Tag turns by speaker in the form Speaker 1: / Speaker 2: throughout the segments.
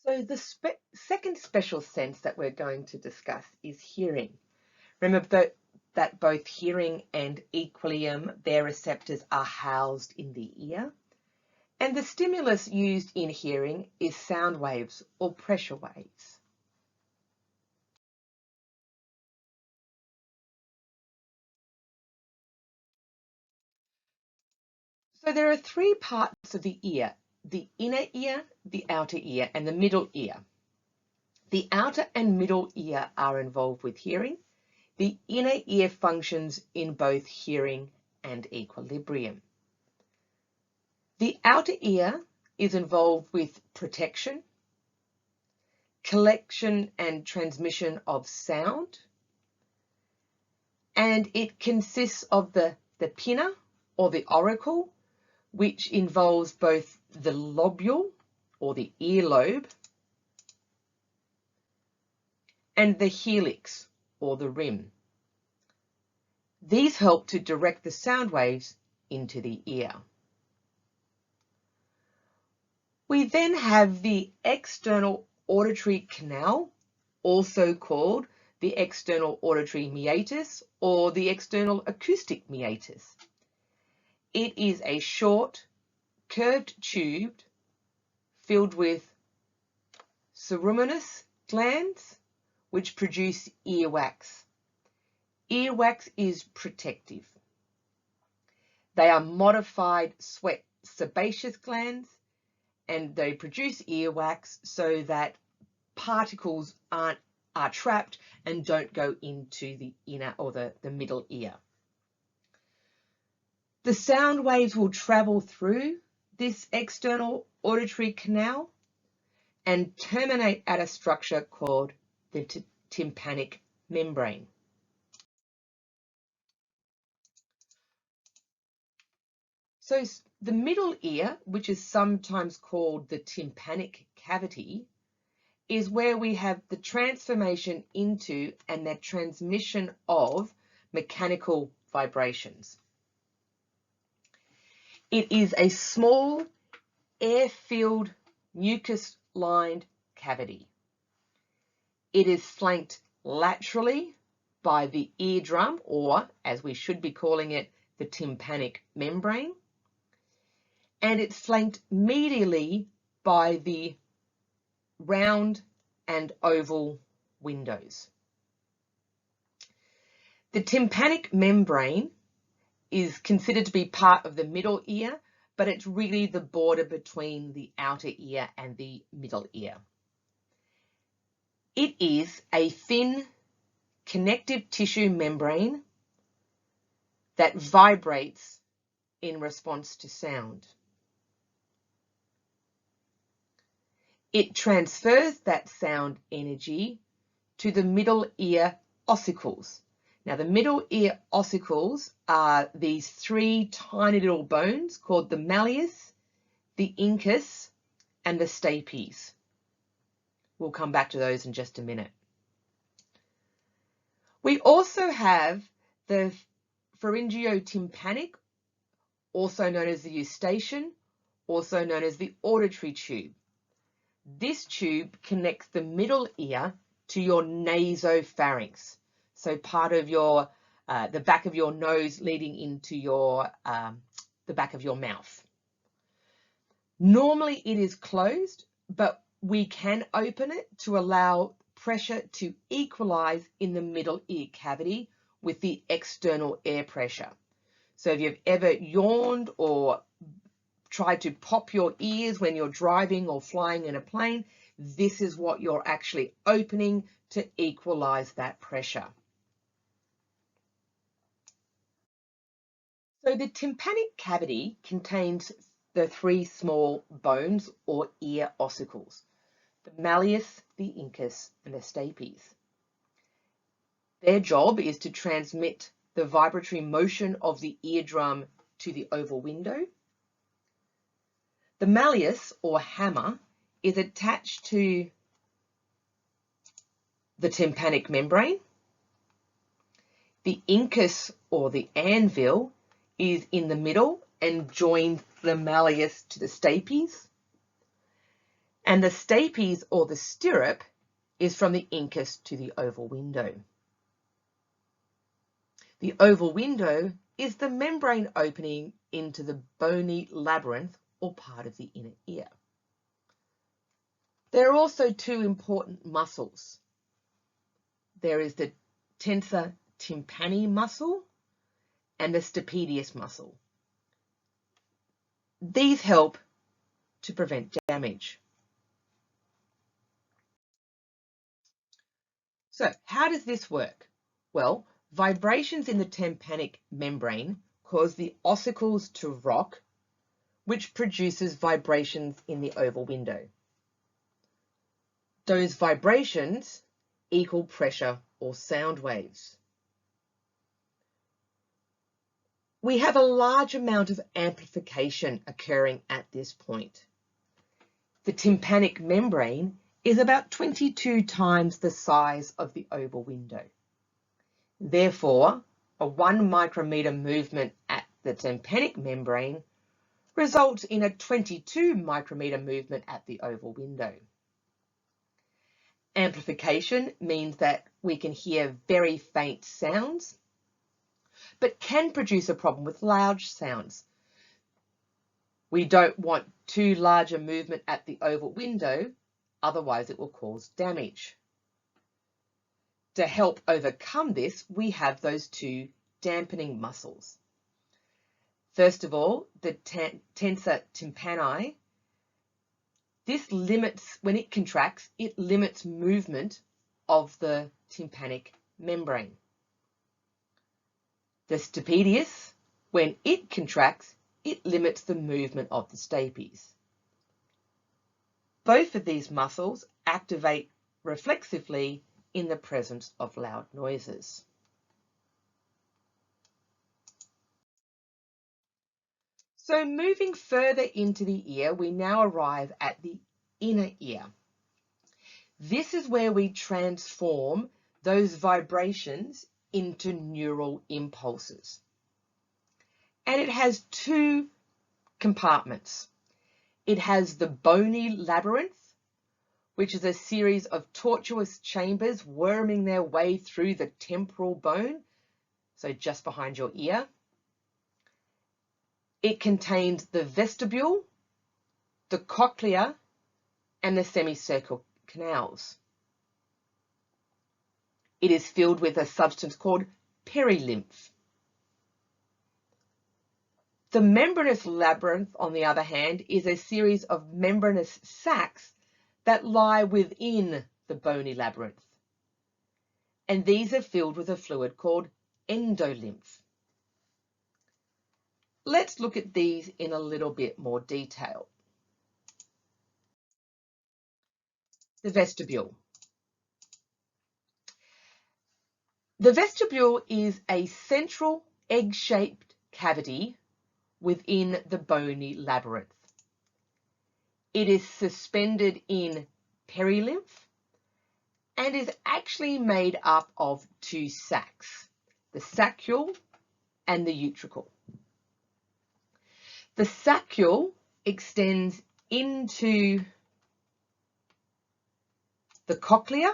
Speaker 1: So the second special sense that we're going to discuss is hearing. Remember that both hearing and equilium, their receptors are housed in the ear. And the stimulus used in hearing is sound waves or pressure waves. So there are three parts of the ear: the inner ear, the outer ear, and the middle ear. The outer and middle ear are involved with hearing. The inner ear functions in both hearing and equilibrium. The outer ear is involved with protection, collection and transmission of sound, and it consists of the pinna or the auricle, which involves both the lobule or the earlobe and the helix or the rim. These help to direct the sound waves into the ear. We then have the external auditory canal, also called the external auditory meatus or the external acoustic meatus. It is a short, curved tube filled with ceruminous glands which produce earwax. Earwax is protective. They are modified sweat sebaceous glands, and they produce earwax so that particles are trapped and don't go into the inner or the middle ear. The sound waves will travel through this external auditory canal and terminate at a structure called the tympanic membrane. So the middle ear, which is sometimes called the tympanic cavity, is where we have the transformation into and the transmission of mechanical vibrations. It is a small air-filled mucus-lined cavity. It is flanked laterally by the eardrum, or as we should be calling it, the tympanic membrane, and it's flanked medially by the round and oval windows. The tympanic membrane is considered to be part of the middle ear, but it's really the border between the outer ear and the middle ear. It is a thin connective tissue membrane that vibrates in response to sound. It transfers that sound energy to the middle ear ossicles. Now, the middle ear ossicles are these three tiny little bones called the malleus, the incus, and the stapes. We'll come back to those in just a minute. We also have the pharyngeotympanic, also known as the eustachian, also known as the auditory tube. This tube connects the middle ear to your nasopharynx. So part of your, the back of your nose leading into your, the back of your mouth. Normally it is closed, but we can open it to allow pressure to equalize in the middle ear cavity with the external air pressure. So if you've ever yawned or tried to pop your ears when you're driving or flying in a plane, this is what you're actually opening to equalize that pressure. So the tympanic cavity contains the three small bones or ear ossicles, the malleus, the incus, and the stapes. Their job is to transmit the vibratory motion of the eardrum to the oval window. The malleus, or hammer, is attached to the tympanic membrane. The incus, or the anvil, is in the middle and joins the malleus to the stapes. And the stapes, or the stirrup, is from the incus to the oval window. The oval window is the membrane opening into the bony labyrinth, or part of the inner ear. There are also two important muscles. There is the tensor tympani muscle and the stapedius muscle. These help to prevent damage. So how does this work? Well, vibrations in the tympanic membrane cause the ossicles to rock, which produces vibrations in the oval window. Those vibrations equal pressure or sound waves. We have a large amount of amplification occurring at this point. The tympanic membrane is about 22 times the size of the oval window. Therefore, a 1 micrometer movement at the tympanic membrane results in a 22 micrometer movement at the oval window. Amplification means that we can hear very faint sounds, but can produce a problem with loud sounds. We don't want too large a movement at the oval window, otherwise it will cause damage. To help overcome this, we have those two dampening muscles. First of all, the tensor tympani. This limits, when it contracts, it limits movement of the tympanic membrane. The stapedius, when it contracts, it limits the movement of the stapes. Both of these muscles activate reflexively in the presence of loud noises. So moving further into the ear, we now arrive at the inner ear. This is where we transform those vibrations into neural impulses. And it has two compartments. It has the bony labyrinth, which is a series of tortuous chambers worming their way through the temporal bone, so just behind your ear. It contains the vestibule, the cochlea, and the semicircular canals. It is filled with a substance called perilymph. The membranous labyrinth, on the other hand, is a series of membranous sacs that lie within the bony labyrinth. And these are filled with a fluid called endolymph. Let's look at these in a little bit more detail. The vestibule. The vestibule is a central egg-shaped cavity within the bony labyrinth. It is suspended in perilymph and is actually made up of two sacs, the saccule and the utricle. The saccule extends into the cochlea.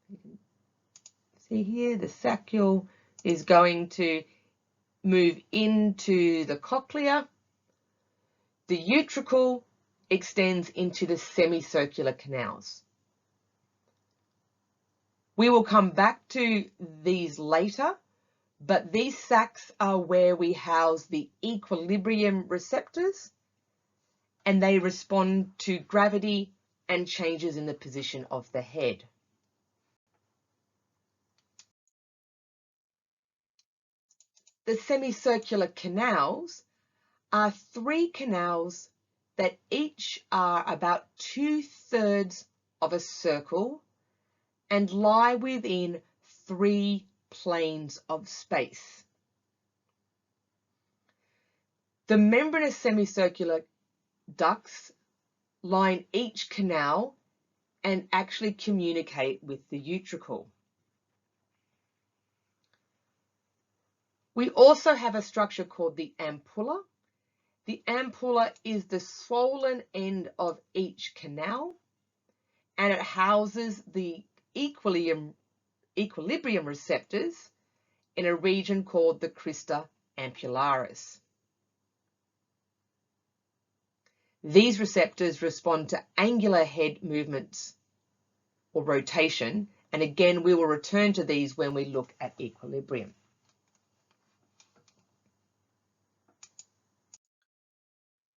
Speaker 1: You can see here the saccule is going to move into the cochlea. The utricle extends into the semicircular canals. We will come back to these later, but these sacs are where we house the equilibrium receptors, and they respond to gravity and changes in the position of the head. The semicircular canals are 3 canals that each are about 2/3 of a circle and lie within 3 planes of space. The membranous semicircular ducts line each canal and actually communicate with the utricle. We also have a structure called the ampulla, The ampulla is the swollen end of each canal, and it houses the equilibrium receptors in a region called the crista ampullaris. These receptors respond to angular head movements or rotation, and again we will return to these when we look at equilibrium.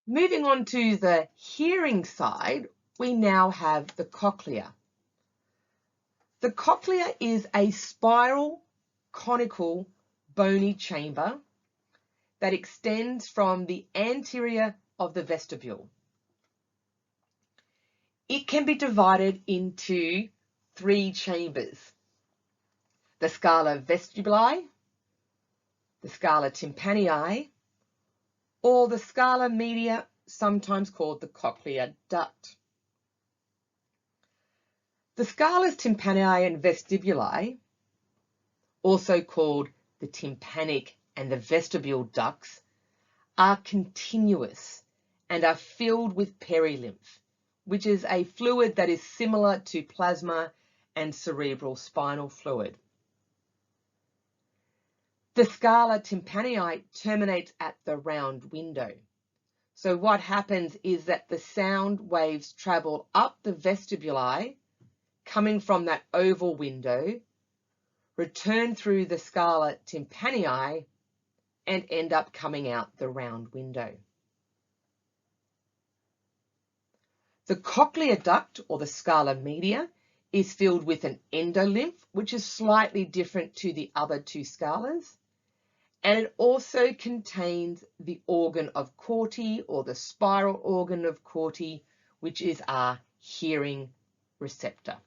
Speaker 1: Moving on to the hearing side, we now have the cochlea. The cochlea is a spiral, conical, bony chamber that extends from the anterior of the vestibule. It can be divided into three chambers: the scala vestibuli, the scala tympanii, or the scala media, sometimes called the cochlear duct. The scalas tympanii and vestibuli, also called the tympanic and the vestibule ducts, are continuous and are filled with perilymph, which is a fluid that is similar to plasma and cerebral spinal fluid. The scala tympanii terminates at the round window. So what happens is that the sound waves travel up the vestibuli, coming from that oval window, return through the scala tympanii, and end up coming out the round window. The cochlear duct, or the scala media, is filled with an endolymph, which is slightly different to the other two scalas, and it also contains the organ of Corti, or the spiral organ of Corti, which is our hearing receptor.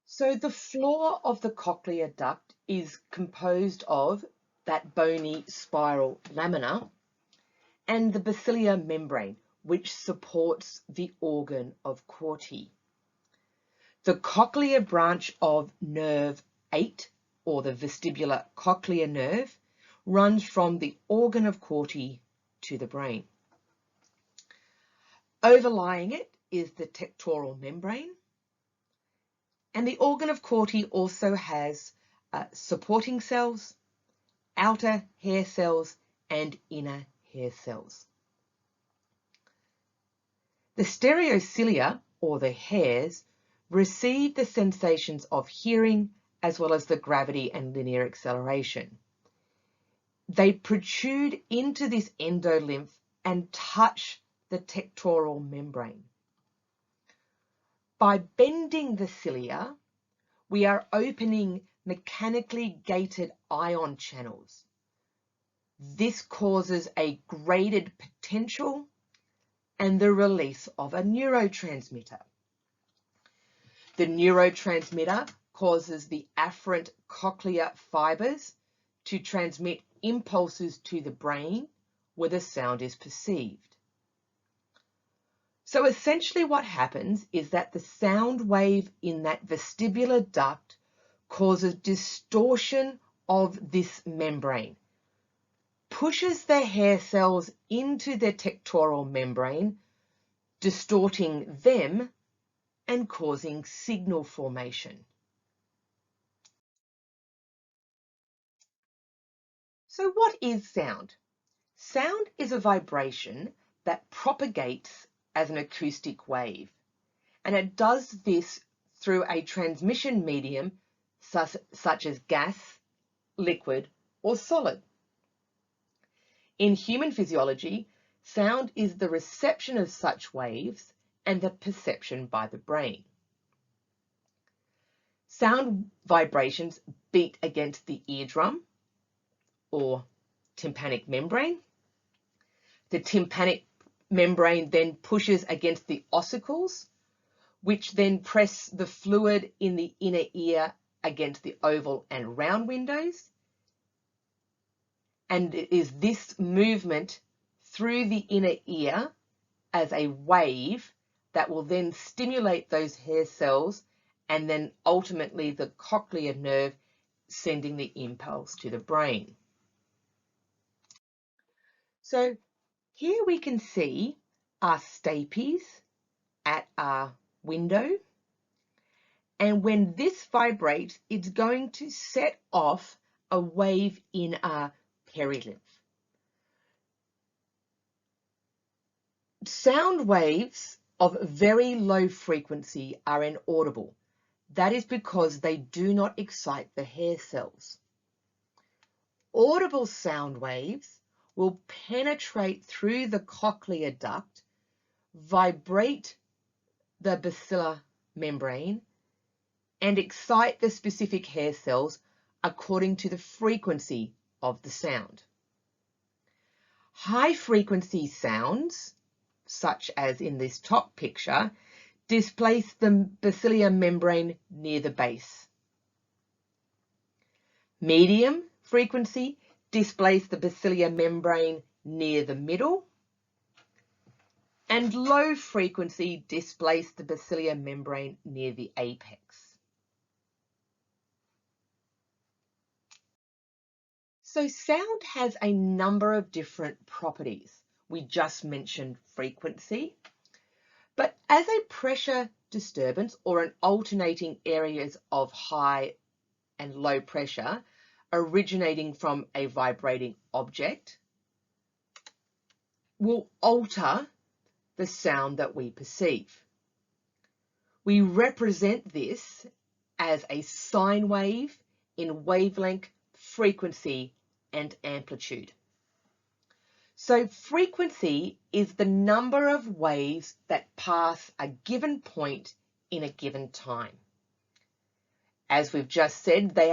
Speaker 1: So the floor of the cochlear duct is composed of that bony spiral lamina and the basilar membrane, which supports the organ of Corti. The cochlear branch of nerve 8, or the vestibular cochlear nerve, runs from the organ of Corti to the brain. Overlying it is the tectoral membrane, and the organ of Corti also has supporting cells, outer hair cells, and inner hair cells. The stereocilia, or the hairs, receive the sensations of hearing as well as the gravity and linear acceleration. They protrude into this endolymph and touch the tectoral membrane. By bending the cilia, we are opening mechanically gated ion channels. This causes a graded potential and the release of a neurotransmitter. The neurotransmitter causes the afferent cochlear fibers to transmit impulses to the brain where the sound is perceived. So essentially what happens is that the sound wave in that vestibular duct causes distortion of this membrane, pushes the hair cells into the tectoral membrane, distorting them and causing signal formation. So what is sound? Sound is a vibration that propagates as an acoustic wave, and it does this through a transmission medium such as gas, liquid, or solid. In human physiology, sound is the reception of such waves and the perception by the brain. Sound vibrations beat against the eardrum, or tympanic membrane. The tympanic membrane then pushes against the ossicles, which then press the fluid in the inner ear against the oval and round windows. And it is this movement through the inner ear as a wave that will then stimulate those hair cells, and then ultimately the cochlear nerve sending the impulse to the brain. So here we can see our stapes at our window. And when this vibrates, it's going to set off a wave in our perilymph. Sound waves of very low frequency are inaudible. That is because they do not excite the hair cells. Audible sound waves will penetrate through the cochlear duct, vibrate the basilar membrane, and excite the specific hair cells according to the frequency of the sound. High frequency sounds, such as in this top picture, displace the basilar membrane near the base. Medium frequency displace the basilar membrane near the middle, and low frequency displace the basilar membrane near the apex. So sound has a number of different properties. We just mentioned frequency, but as a pressure disturbance or an alternating areas of high and low pressure originating from a vibrating object will alter the sound that we perceive. We represent this as a sine wave in wavelength, frequency, and amplitude. So frequency is the number of waves that pass a given point in a given time. As we've just said, they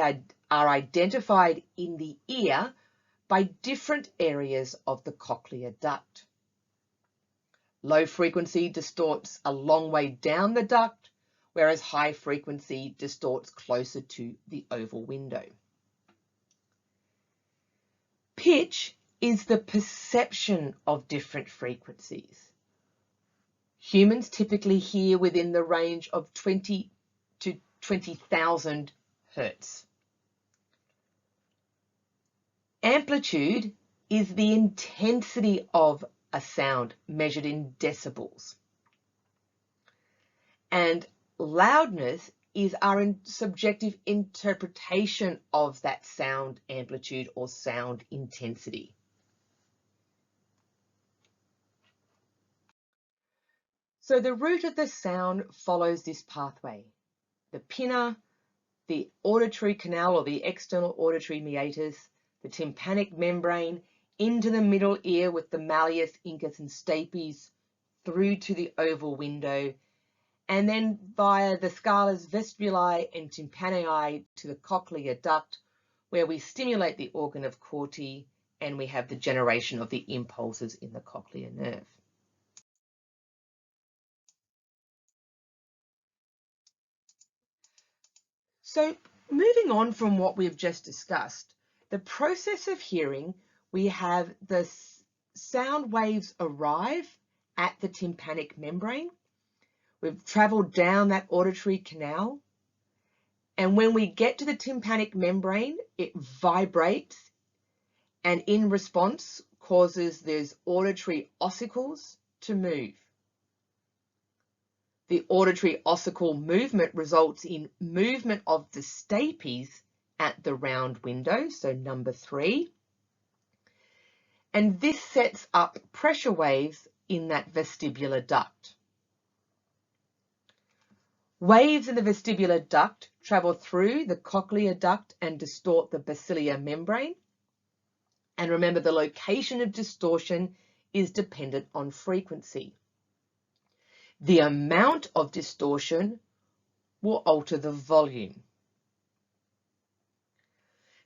Speaker 1: are identified in the ear by different areas of the cochlear duct. Low frequency distorts a long way down the duct, whereas high frequency distorts closer to the oval window. Pitch is the perception of different frequencies. Humans typically hear within the range of 20 to 20,000 hertz. Amplitude is the intensity of a sound measured in decibels. And loudness is our subjective interpretation of that sound amplitude or sound intensity. So the route of the sound follows this pathway. The pinna, the auditory canal or the external auditory meatus, the tympanic membrane, into the middle ear with the malleus, incus and stapes, through to the oval window, and then via the scales vestibuli and tympanii to the cochlear duct, where we stimulate the organ of Corti and we have the generation of the impulses in the cochlear nerve. So moving on from what we've just discussed, the process of hearing, we have the sound waves arrive at the tympanic membrane. We've travelled down that auditory canal, and when we get to the tympanic membrane, it vibrates and in response causes those auditory ossicles to move. The auditory ossicle movement results in movement of the stapes at the round window, so number 3. And this sets up pressure waves in that vestibular duct. Waves in the vestibular duct travel through the cochlear duct and distort the basilar membrane. And remember, the location of distortion is dependent on frequency. The amount of distortion will alter the volume.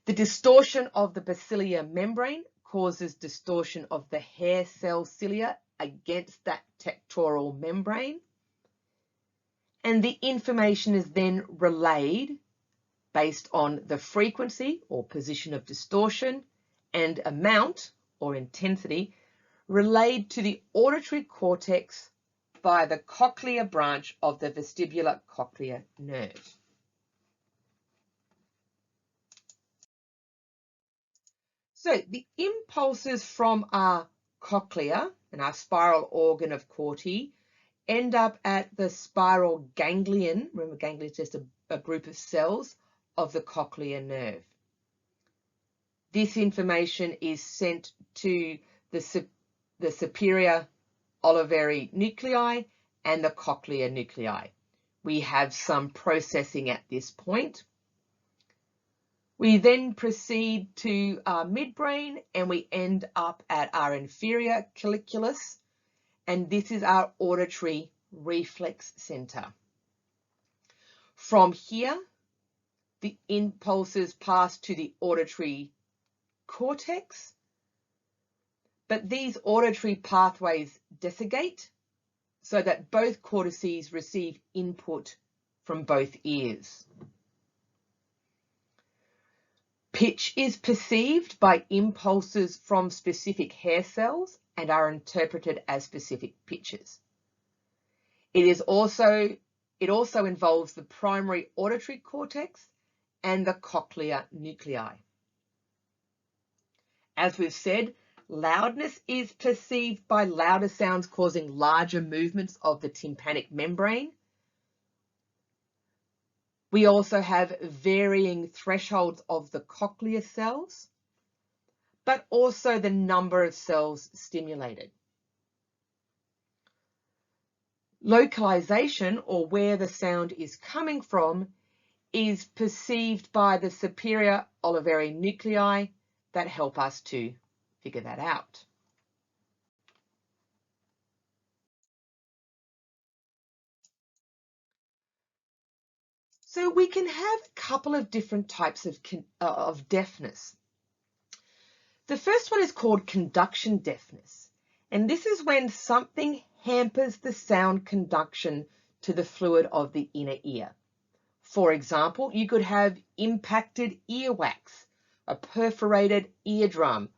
Speaker 1: The distortion of the basilar membrane causes distortion of the hair cell cilia against that tectoral membrane. And the information is then relayed based on the frequency or position of distortion and amount or intensity relayed to the auditory cortex by the cochlear branch of the vestibular cochlear nerve. So the impulses from our cochlea and our spiral organ of Corti end up at the spiral ganglion. Remember, ganglion is just a group of cells of the cochlear nerve. This information is sent to the superior olivary nuclei and the cochlear nuclei. We have some processing at this point. We then proceed to our midbrain and we end up at our inferior colliculus, and this is our auditory reflex center. From here, the impulses pass to the auditory cortex, but these auditory pathways desiccate so that both cortices receive input from both ears. Pitch is perceived by impulses from specific hair cells and are interpreted as specific pitches. It also involves the primary auditory cortex and the cochlear nuclei. As we've said, loudness is perceived by louder sounds causing larger movements of the tympanic membrane. We also have varying thresholds of the cochlear cells, but also the number of cells stimulated. Localization, or where the sound is coming from, is perceived by the superior olivary nuclei that help us to figure that out. So we can have a couple of different types of deafness. The first one is called conduction deafness, and this is when something hampers the sound conduction to the fluid of the inner ear. For example, you could have impacted earwax, a perforated eardrum,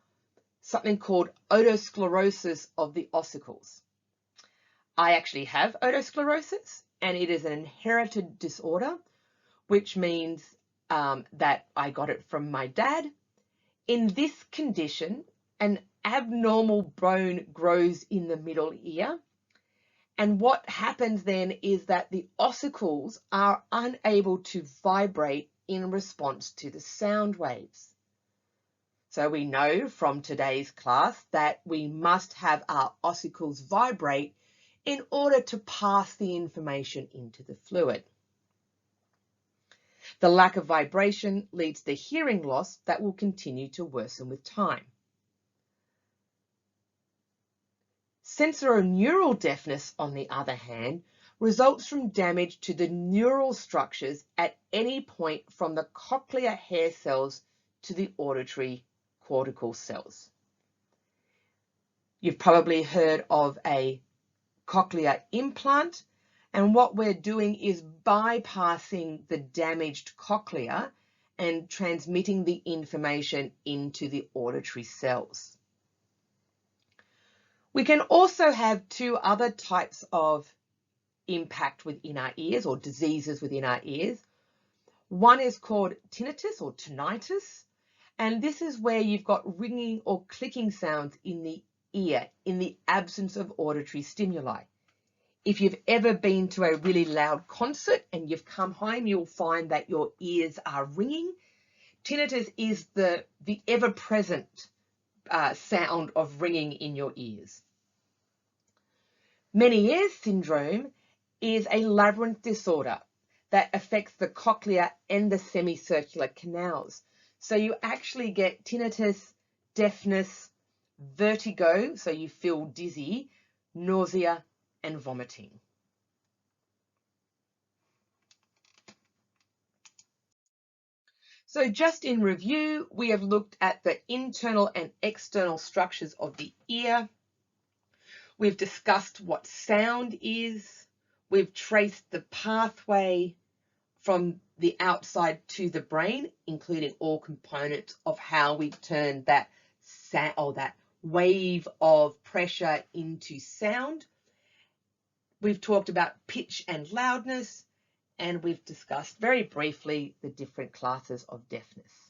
Speaker 1: something called otosclerosis of the ossicles. I actually have otosclerosis, and it is an inherited disorder, which means that I got it from my dad. In this condition, an abnormal bone grows in the middle ear, and what happens then is that the ossicles are unable to vibrate in response to the sound waves. So we know from today's class that we must have our ossicles vibrate in order to pass the information into the fluid. The lack of vibration leads to hearing loss that will continue to worsen with time. Sensorineural deafness, on the other hand, results from damage to the neural structures at any point from the cochlear hair cells to the auditory cortical cells. You've probably heard of a cochlear implant, and what we're doing is bypassing the damaged cochlea and transmitting the information into the auditory cells. We can also have two other types of impact within our ears, or diseases within our ears. One is called tinnitus or tinnitus, and this is where you've got ringing or clicking sounds in the ear in the absence of auditory stimuli. If you've ever been to a really loud concert and you've come home, you'll find that your ears are ringing. Tinnitus is the ever-present sound of ringing in your ears. Meniere syndrome is a labyrinth disorder that affects the cochlea and the semicircular canals. So you actually get tinnitus, deafness, vertigo, so you feel dizzy, nausea, and vomiting. So just in review, we have looked at the internal and external structures of the ear. We've discussed what sound is. We've traced the pathway from the outside to the brain, including all components of how we turn that sound or that wave of pressure into sound. We've talked about pitch and loudness, and we've discussed very briefly the different classes of deafness.